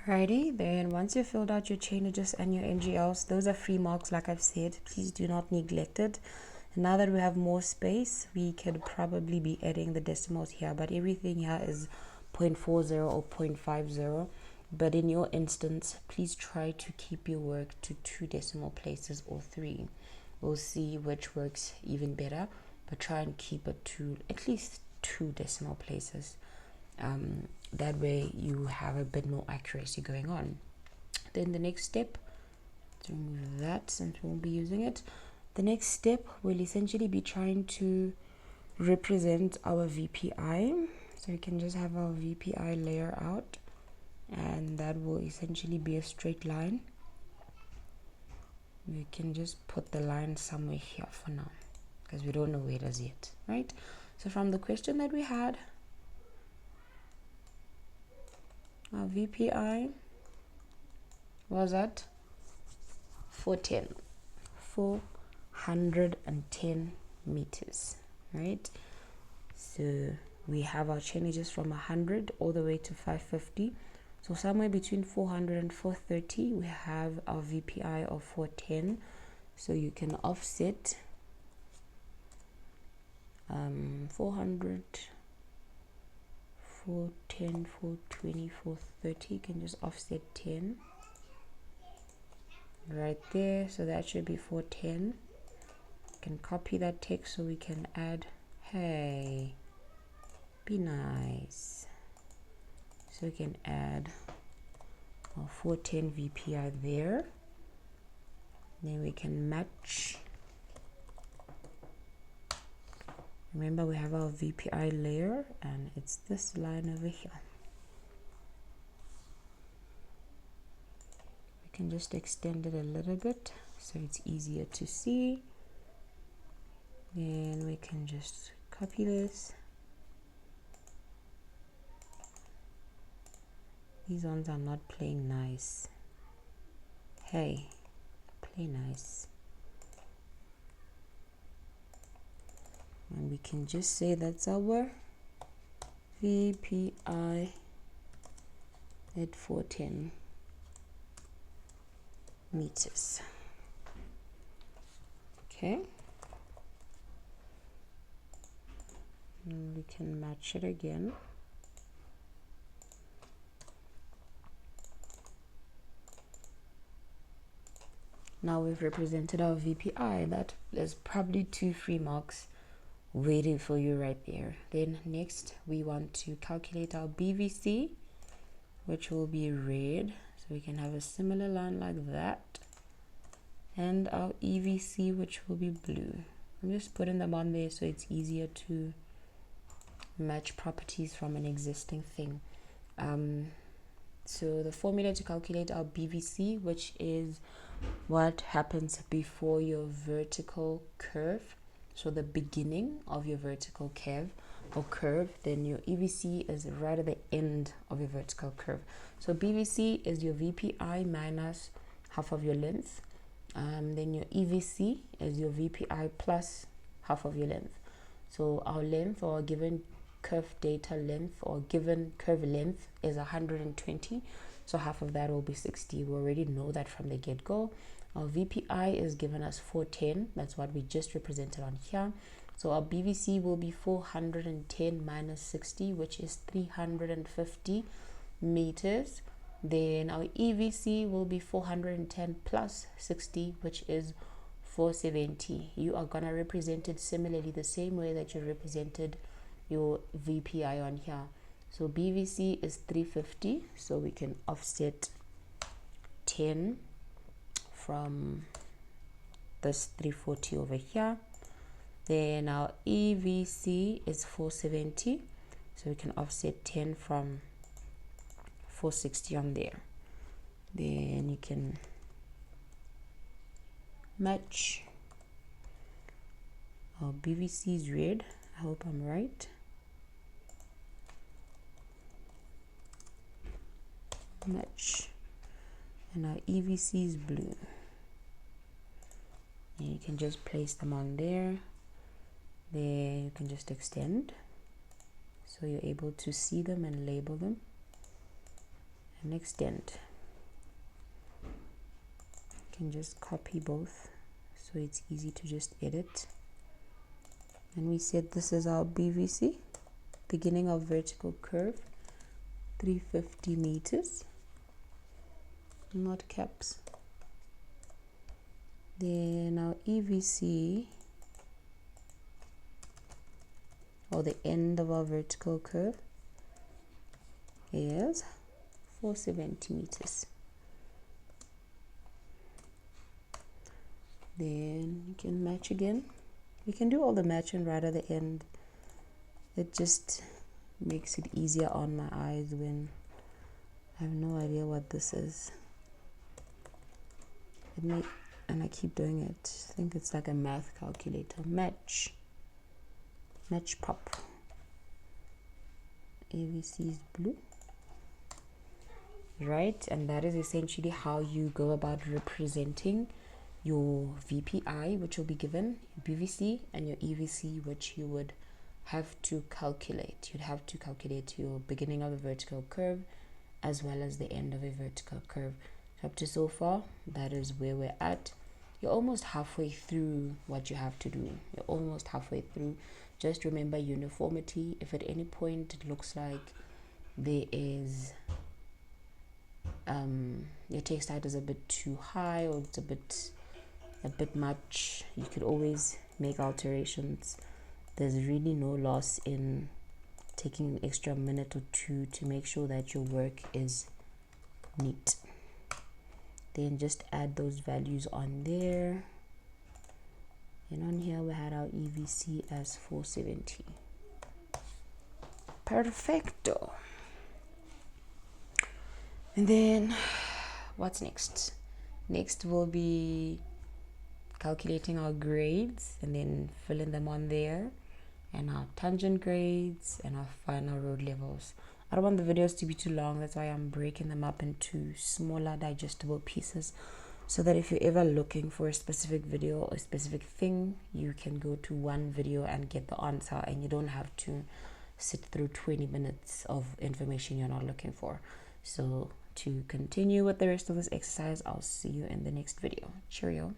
Alrighty, then once you've filled out your changes and your NGLs, those are free marks like I've said. Please do not neglect it. And now that we have more space, we could probably be adding the decimals here, but everything here is 0.40 or 0.50. But in your instance, please try to keep your work to 2 decimal places or 3. We'll see which works even better, but try and keep it to at least 2 decimal places. That way you have a bit more accuracy going on. Then the next step, to remove that since we won't be using it, the next step will essentially be trying to represent our VPI. So we can just have our VPI layer out, and that will essentially be a straight line. We can just put the line somewhere here for now because we don't know where it is yet, right? So from the question that we had, our VPI was at 410 meters, right? So we have our changes from 100 all the way to 550. So somewhere between 400 and 430, we have our VPI of 410. So you can offset 400, 410, 420, 430. You can just offset 10 right there. So that should be 410. You can copy that text so we can add, hey, be nice. So we can add our 410 VPI there. Then we can match. Remember, we have our VPI layer, and it's this line over here. We can just extend it a little bit so it's easier to see. Then we can just copy this. These ones are not playing nice. Hey, play nice. And we can just say that's our VPI at 410 meters. Okay. And we can match it again. Now we've represented our VPI. That is probably 2 free marks waiting for you right there. Then next we want to calculate our BVC, which will be red. So we can have a similar line like that. And our EVC, which will be blue. I'm just putting them on there so it's easier to match properties from an existing thing. So the formula to calculate our BVC, which is what happens before your vertical curve, so the beginning of your vertical curve or curve, then your EVC is right at the end of your vertical curve. So BVC is your VPI minus half of your length. Then your EVC is your VPI plus half of your length. So our length, or given curve data length, or given curve length, is 120. So half of that will be 60. We already know that from the get-go. Our VPI is given as 410. That's what we just represented on here. So our BVC will be 410 minus 60, which is 350 meters. Then our EVC will be 410 plus 60, which is 470. You are going to represent it similarly the same way that you represented your VPI on here. So BVC is 350, so we can offset 10 from this 340 over here. Then our EVC is 470, so we can offset 10 from 460 on there. Then you can match. Our BVC is red. I hope I'm right. Match. And our EVC is blue. And you can just place them on there. Then you can just extend so you're able to see them and label them. and extend. You can just copy both so it's easy to just edit. And we said this is our BVC, beginning of vertical curve, 350 meters, not caps. Then our EVC, or the end of our vertical curve, is 470 meters. Then you can match again. You can do all the matching right at the end. It just makes it easier on my eyes when I have no idea what this is. And I keep doing it. I think it's like a math calculator. Match pop. AVC is blue. Right, and that is essentially how you go about representing your VPI, which will be given, your BVC, and your EVC, which you would have to calculate. You'd have to calculate your beginning of a vertical curve as well as the end of a vertical curve. So up to so far, that is where we're at. You're almost halfway through what you have to do. You're almost halfway through. Just remember uniformity. If at any point it looks like there is your text height is a bit too high, or it's a bit much, you could always make alterations. There's really no loss in taking an extra minute or two to make sure that your work is neat. Then just add those values on there, and on here we had our EVC as 470. Perfecto. And then what's next? Next will be calculating our grades and then filling them on there, and our tangent grades and our final road levels. I don't want the videos to be too long, that's why I'm breaking them up into smaller digestible pieces, so that if you're ever looking for a specific video or a specific thing, you can go to one video and get the answer, and you don't have to sit through 20 minutes of information you're not looking for. So to continue with the rest of this exercise, I'll see you in the next video. Cheerio.